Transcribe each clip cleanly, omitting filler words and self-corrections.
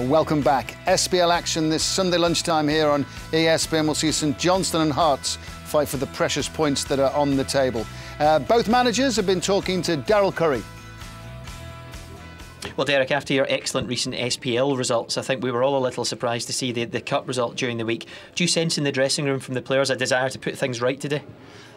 Welcome back. SPL action this Sunday lunchtime here on ESPN. We'll see St Johnstone and Hearts fight for the precious points that are on the table. Both managers have been talking to Daryl Curry. Well, Derek, after your excellent recent SPL results, I think we were all a little surprised to see the cup result during the week. Do you sense in the dressing room from the players a desire to put things right today?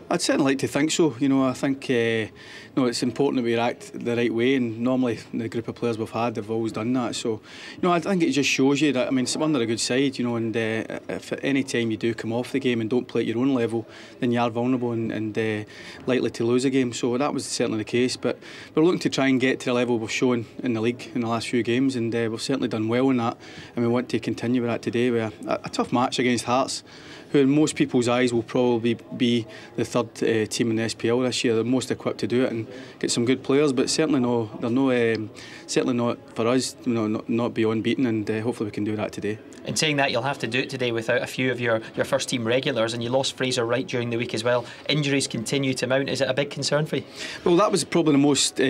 I'd certainly like to think so. I think it's important that we act the right way, and normally the group of players we've had have always done that. So, I think it just shows you that, St Mirren are a good side, and if at any time you do come off the game and don't play at your own level, then you are vulnerable and likely to lose a game. So that was certainly the case. But we're looking to try and get to the level we've shown in the league in the last few games, and we've certainly done well in that, and we want to continue with that today with a tough match against Hearts, who in most people's eyes will probably be the third team in the SPL this year. They're most equipped to do it and get some good players, but certainly certainly not for us, not be unbeaten, and hopefully we can do that today. In saying that, you'll have to do it today without a few of your first team regulars, and you lost Fraser Wright during the week as well. Injuries continue to mount. Is it a big concern for you? Well, that was probably the most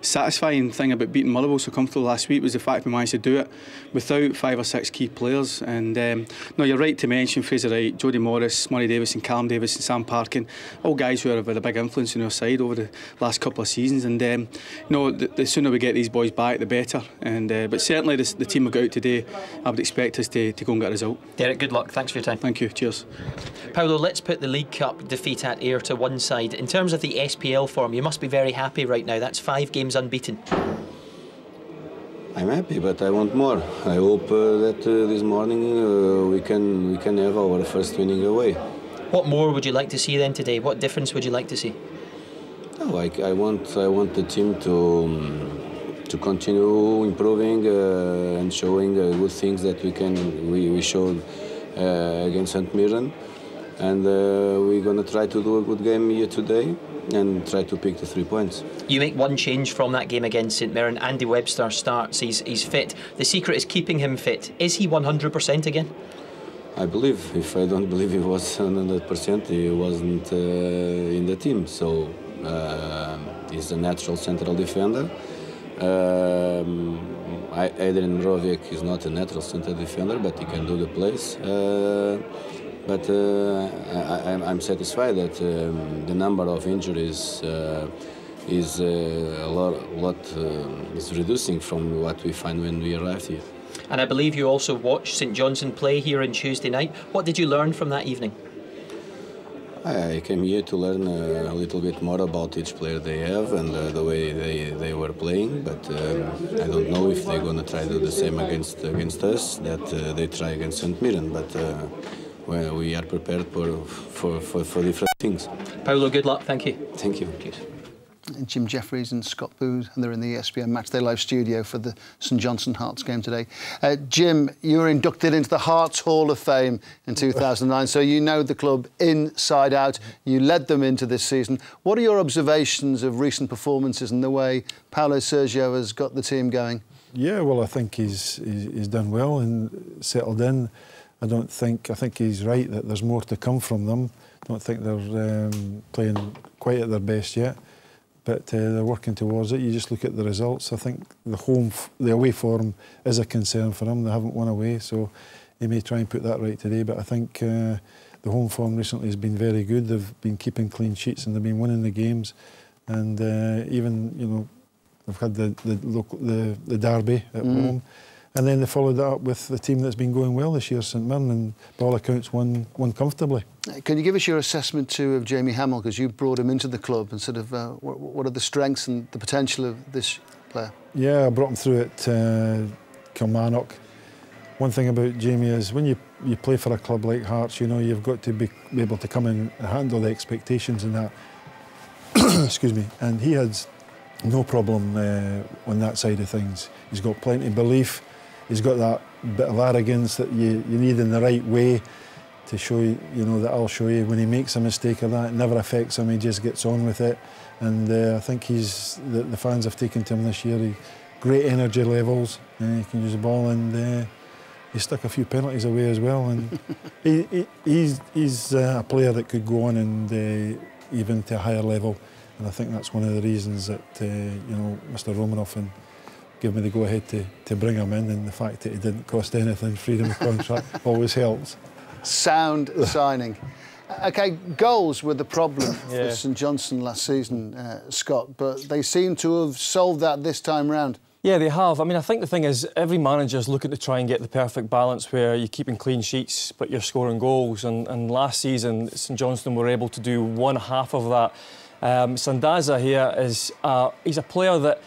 satisfying thing about beating Motherwell so comfortably last week, was the fact we managed to do it without 5 or 6 key players. And no, you're right to mention Fraser Wright, Jody Morris, Murray Davis and Callum Davis and Sam Parkin, all guys who have had a big influence on our side over the last couple of seasons. And the sooner we get these boys back, the better. And but certainly the team we got out today, I would expect us to go and get a result. Derek, good luck. Thanks for your time. Thank you. Cheers. Paolo, let's put the League Cup defeat at Ayr to one side. In terms of the SPL form, you must be very happy right now. That's 5 games unbeaten. I'm happy, but I want more. I hope that this morning we can have our first winning away. What more would you like to see then today? What difference would you like to see? Oh, I want the team to continue improving and showing good things that we showed against St Mirren, and we're gonna try to do a good game here today and try to pick the 3 points. You make one change from that game against St Mirren. Andy Webster starts. He's fit. The secret is keeping him fit. Is he 100% again? I believe. If I don't believe he was 100%, he wasn't in the team. So he's a natural central defender. Adrian Roviek is not a natural central defender, but he can do the plays. But I'm satisfied that the number of injuries is a lot is reducing from what we find when we arrived here. And I believe you also watched St Johnstone play here on Tuesday night. What did you learn from that evening? I came here to learn a little bit more about each player they have and the way they were playing, but I don't know if they're going to try to do the same against us that they try against St Mirren, but well, we are prepared for different things. Paolo, good luck. Thank you. Thank you. Cheers. Jim Jeffries and Scott Booth, and they're in the ESPN Matchday Live studio for the St Johnstone Hearts game today. Jim, you were inducted into the Hearts Hall of Fame in 2009, so you know the club inside out. You led them into this season. What are your observations of recent performances and the way Paulo Sergio has got the team going? Yeah, well, I think he's done well and settled in. I think he's right that there's more to come from them. I don't think they're playing quite at their best yet, but they're working towards it. You just look at the results. I think the away form is a concern for them. They haven't won away, so he may try and put that right today. But I think the home form recently has been very good. They've been keeping clean sheets and they've been winning the games. And even they've had the derby at home. And then they followed that up with the team that's been going well this year, St Mirren, and by all accounts won comfortably. Can you give us your assessment too of Jamie Hamill, because you brought him into the club, and sort of what are the strengths and the potential of this player? Yeah, I brought him through at Kilmarnock. One thing about Jamie is when you play for a club like Hearts, you've got to be able to come in and handle the expectations and that. Excuse me. And he had no problem on that side of things. He's got plenty of belief. He's got that bit of arrogance that you need in the right way to show you, that I'll show you. When he makes a mistake of that, it never affects him. He just gets on with it. And I think the fans have taken to him this year. Great energy levels. He can use the ball, and he stuck a few penalties away as well. And he's a player that could go on and even to a higher level. And I think that's one of the reasons that Mr. Romanoff and give me the go-ahead to bring him in, and the fact that it didn't cost anything, freedom of contract, always helps. Sound signing. OK, goals were the problem for St Johnstone last season, Scott, but they seem to have solved that this time round. Yeah, they have. I mean, I think the thing is, every manager's looking to try and get the perfect balance where you're keeping clean sheets but you're scoring goals, and last season St Johnstone were able to do one half of that. Sandaza here is he's a player that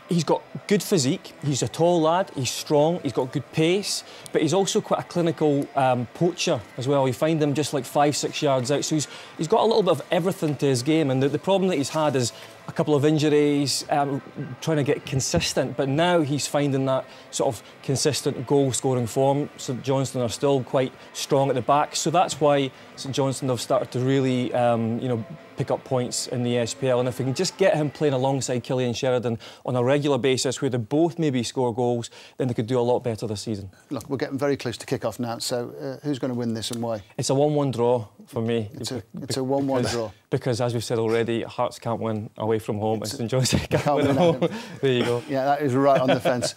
he's got good physique, he's a tall lad, he's strong, he's got good pace, but he's also quite a clinical poacher as well. You find him just like 5-6 yards out, so he's got a little bit of everything to his game, and the problem that he's had is a couple of injuries, trying to get consistent, but now he's finding that sort of consistent goal-scoring form. St Johnstone are still quite strong at the back, so that's why St Johnstone have started to really, you know, pick up points in the SPL, and if we can just get him playing alongside Killian Sheridan on a regular basis where they both maybe score goals, then they could do a lot better this season. Look, we're getting very close to kick-off now, so who's going to win this and why? It's a 1-1 draw for me. It's a 1-1 draw. Because, as we've said already, Hearts can't win away from home, and St Johnstone can't win at home. There you go. Yeah, that is right on the fence.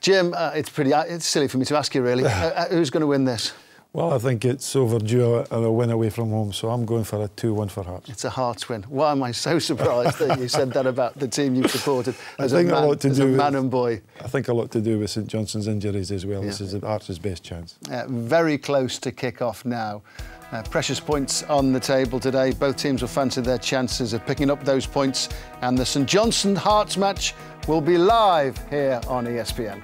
Jim, it's silly for me to ask you, really. Who's going to win this? Well, I think it's overdue a win away from home, so I'm going for a 2-1 for Hearts. It's a Hearts win. Why am I so surprised that you said that about the team you supported as a man and boy? I think a lot to do with St Johnstone's injuries as well. Yeah. This is Hearts' best chance. Very close to kick-off now. Precious points on the table today. Both teams will fancy their chances of picking up those points, and the St Johnstone Hearts match will be live here on ESPN.